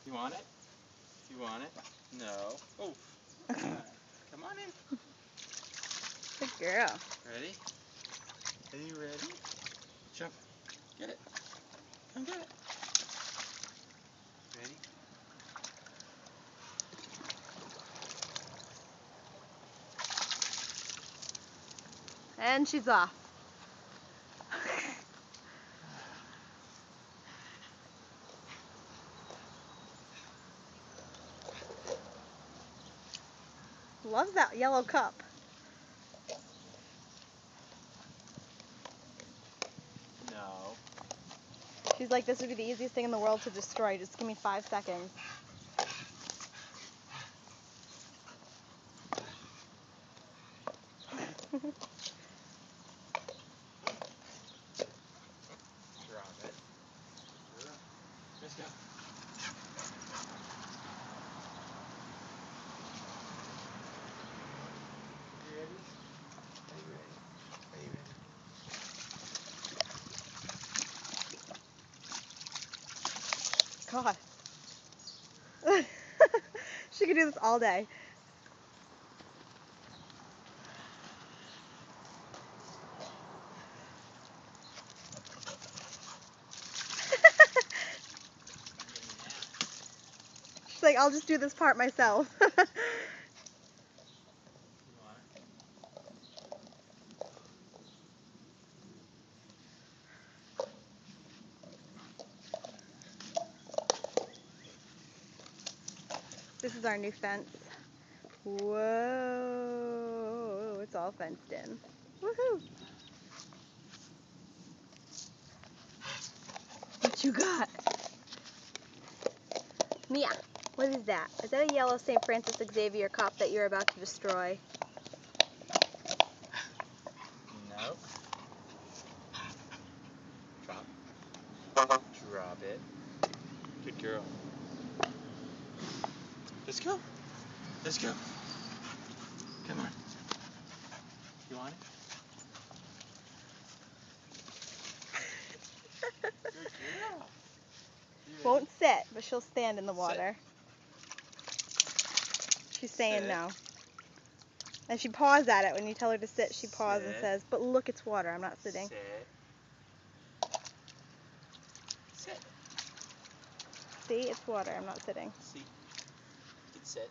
You want it? You want it? No. Oh. Come on in. Good girl. Ready? Are you ready? Jump. Get it. Come get it. Ready? And she's off. Loves that yellow cup. No. She's like, this would be the easiest thing in the world to destroy. Just give me 5 seconds. Drop it. Let's go. You ready? Are you ready? Are you ready? God. She could do this all day. She's like, I'll just do this part myself. This is our new fence. Whoa, it's all fenced in. Woohoo! What you got? Mia, what is that? Is that a yellow St. Francis Xavier cup that you're about to destroy? No. Drop. Drop it. Good girl. Let's go. Let's go. Come on. You want it? Good girl. Won't sit, but she'll stand in the water. She's saying Sit. no. And she paws at it when you tell her to sit. She paws and Sit. says, but look, it's water. I'm not sitting. Sit. Sit. See, it's water. I'm not sitting. See. You can sit.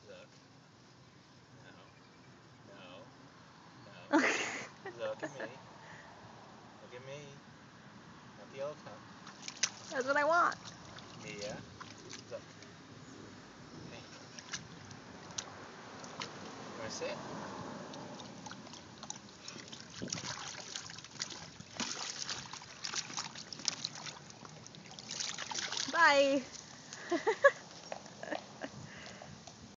Look. No. No. No. Look at me. Look at me. Not the yellow cup. That's what I want. Mia. Look. Hey. You want to sit? Bye.